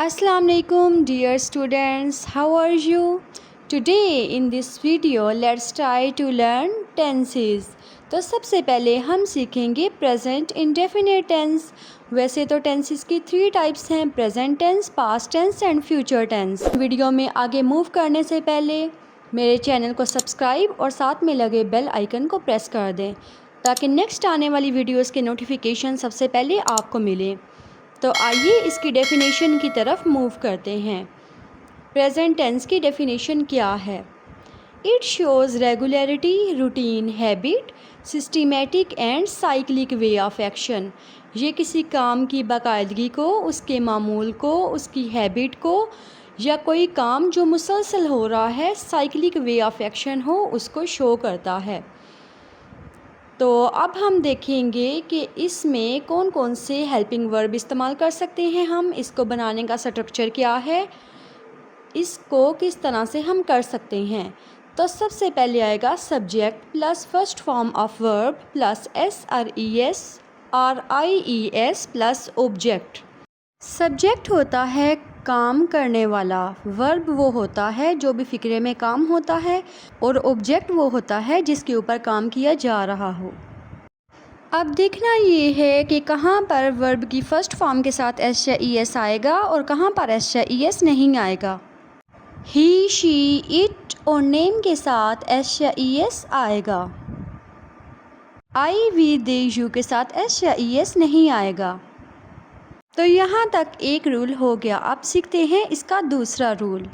Assalamu alaikum dear students, how are you? Today in this video let's try to learn tenses. तो सबसे पहले हम सीखेंगे present indefinite tense. वैसे तो टेंसेस की 3 टाइप्स हैं, present tense, past tense and future tense. Video में आगे मूव करने से पहले मेरे चैनल को सब्सक्राइब और साथ में लगे बेल आइकन को प्रेस कर दें ताकि नेक्स्ट आने वाली वीडियोस के नोटिफिकेशन सबसे पहले आपको मिले। तो आइए इसकी डेफिनेशन की तरफ मूव करते हैं। प्रेजेंट टेंस की डेफिनेशन क्या है? It shows regularity, routine, habit, systematic and cyclic way of action. ये किसी काम की बाकायदगी को, उसके मामूल को, उसकी हैबिट को या कोई काम जो मुसलसल हो रहा है, साइक्लिक वे ऑफ एक्शन हो, उसको शो करता है। तो अब हम देखेंगे कि इसमें कौन कौन से हेल्पिंग वर्ब इस्तेमाल कर सकते हैं हम, इसको बनाने का स्ट्रक्चर क्या है, इसको किस तरह से हम कर सकते हैं। तो सबसे पहले आएगा subject plus first form of verb plus SRES RIES plus object. Subject होता है काम करने वाला, वर्ब वो होता है जो भी फ़िक्रे में काम होता है, और ऑब्जेक्ट वो होता है जिसके ऊपर काम किया जा रहा हो। अब देखना ये है कि कहाँ पर वर्ब की फ़र्स्ट फॉर्म के साथ SES आएगा और कहाँ पर SES नहीं आएगा। ही, शी, इट और नेम के साथ SES आएगा। आई, वी, दे, यू के साथ SES नहीं आएगा। तो यहाँ तक एक रूल हो गया। अब सीखते हैं इसका दूसरा रूल।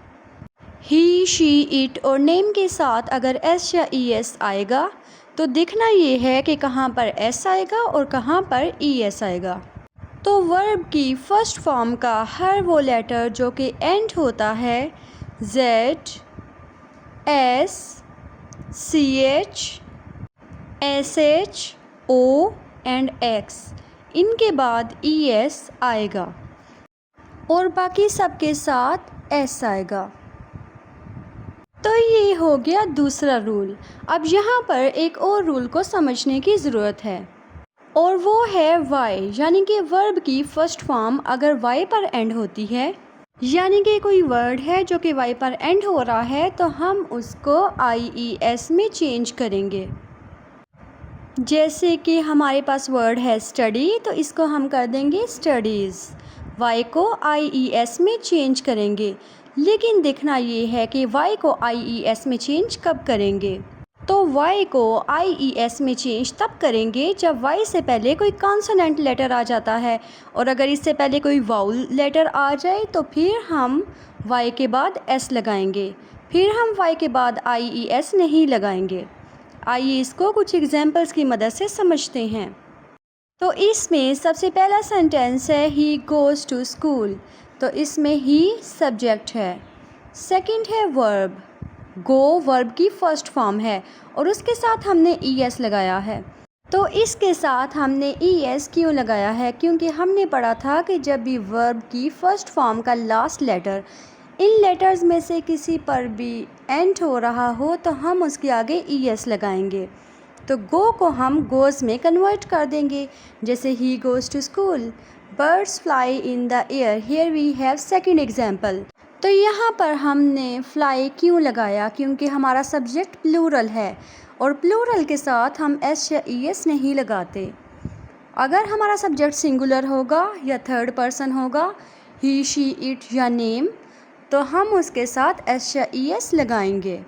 ही, शी, इट और नेम के साथ अगर SES आएगा तो देखना ये है कि कहाँ पर S आएगा और कहाँ पर ES आएगा। तो वर्ब की फ़र्स्ट फॉर्म का हर वो लेटर जो कि एंड होता है Z, S, CH, SH, O and X, इनके बाद ES आएगा और बाकी सब के साथ S आएगा। तो ये हो गया दूसरा रूल। अब यहाँ पर एक और रूल को समझने की ज़रूरत है और वो है वाई, यानी कि वर्ब की फ़र्स्ट फॉर्म अगर वाई पर एंड होती है, यानी कि कोई वर्ड है जो कि वाई पर एंड हो रहा है, तो हम उसको IES में चेंज करेंगे। जैसे कि हमारे पास वर्ड है स्टडी, तो इसको हम कर देंगे स्टडीज़, वाई को IES में चेंज करेंगे। लेकिन देखना ये है कि y को IES में चेंज कब करेंगे। तो y को IES में चेंज तब करेंगे जब y से पहले कोई कॉन्सोनेंट लेटर आ जाता है, और अगर इससे पहले कोई वाउल लेटर आ जाए तो फिर हम y के बाद s लगाएंगे, फिर हम y के बाद IES नहीं लगाएंगे। आइए इसको कुछ एग्जांपल्स की मदद से समझते हैं। तो इसमें सबसे पहला सेंटेंस है ही गोज़ टू स्कूल, तो इसमें ही सब्जेक्ट है। सेकंड है वर्ब, गो वर्ब की फ़र्स्ट फॉर्म है और उसके साथ हमने ES लगाया है। तो इसके साथ हमने ES क्यों लगाया है? क्योंकि हमने पढ़ा था कि जब भी वर्ब की फ़र्स्ट फॉर्म का लास्ट लेटर इन लेटर्स में से किसी पर भी एंड हो रहा हो तो हम उसके आगे ES लगाएंगे। तो गो को हम गोज़ में कन्वर्ट कर देंगे, जैसे ही goes to school, birds fly in the air. Here we have second example. तो यहाँ पर हमने फ्लाई क्यों लगाया? क्योंकि हमारा सब्जेक्ट प्लूरल है और प्लूरल के साथ हम SES नहीं लगाते। अगर हमारा सब्जेक्ट सिंगुलर होगा या थर्ड पर्सन होगा, ही, शी, इट या नेम, तो हम उसके साथ SES लगाएंगे।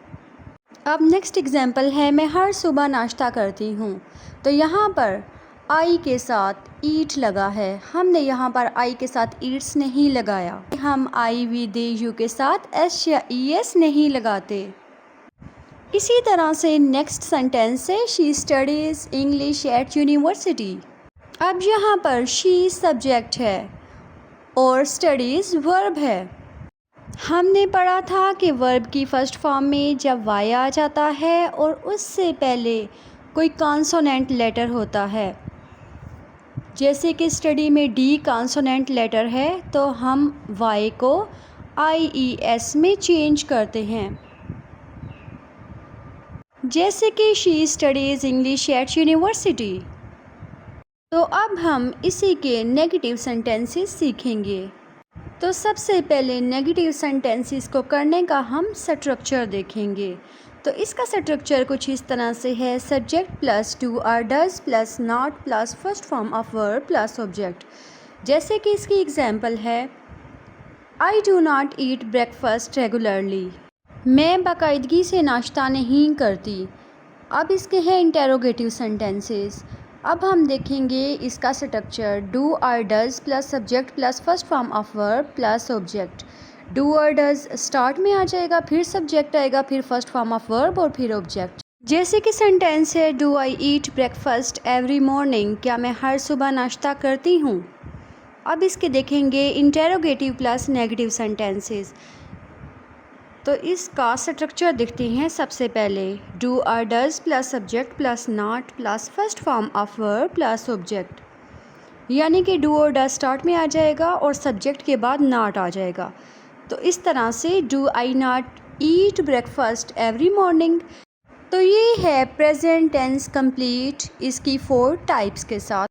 अब नेक्स्ट एग्जांपल है मैं हर सुबह नाश्ता करती हूँ, तो यहाँ पर आई के साथ ईट लगा है, हमने यहाँ पर आई के साथ ईट्स नहीं लगाया। हम आई, वी, दे, यू के साथ SES नहीं लगाते। इसी तरह से नेक्स्ट सेंटेंस है she studies English at university. अब यहाँ पर शी सब्जेक्ट है और स्टडीज़ वर्ब है। हमने पढ़ा था कि वर्ब की फ़र्स्ट फॉर्म में जब वाई आ जाता है और उससे पहले कोई कॉन्सोनेंट लेटर होता है, जैसे कि स्टडी में D कॉन्सोनेंट लेटर है, तो हम वाई को IES में चेंज करते हैं। जैसे कि she studies English at university. तो अब हम इसी के नेगेटिव सेंटेंसेस सीखेंगे। तो सबसे पहले नेगेटिव सेंटेंसेस को करने का हम स्ट्रक्चर देखेंगे। तो इसका स्ट्रक्चर कुछ इस तरह से है, subject plus do or does plus not plus first form of verb plus object. जैसे कि इसकी एग्जांपल है, I do not eat breakfast regularly, मैं बाकायदगी से नाश्ता नहीं करती। अब इसके हैं इंटेरोगेटिव सेंटेंसेस। अब हम देखेंगे इसका structure, do or does plus subject plus first form of verb plus object. Do or does start में आ जाएगा, फिर सब्जेक्ट आएगा, फिर फर्स्ट फॉर्म ऑफ वर्ब और फिर ऑब्जेक्ट। जैसे कि सेंटेंस है, do I eat breakfast every morning, क्या मैं हर सुबह नाश्ता करती हूँ। अब इसके देखेंगे इंटेरोगेटिव प्लस नेगेटिव सेंटेंसेस। तो इसका स्ट्रक्चर देखते हैं। सबसे पहले do or does plus subject plus not plus first form of verb plus object, यानी कि डू और डज स्टार्ट में आ जाएगा और सब्जेक्ट के बाद नॉट आ जाएगा। तो इस तरह से do I not eat breakfast every morning. तो ये है प्रेजेंट टेंस कंप्लीट, इसकी 4 टाइप्स के साथ।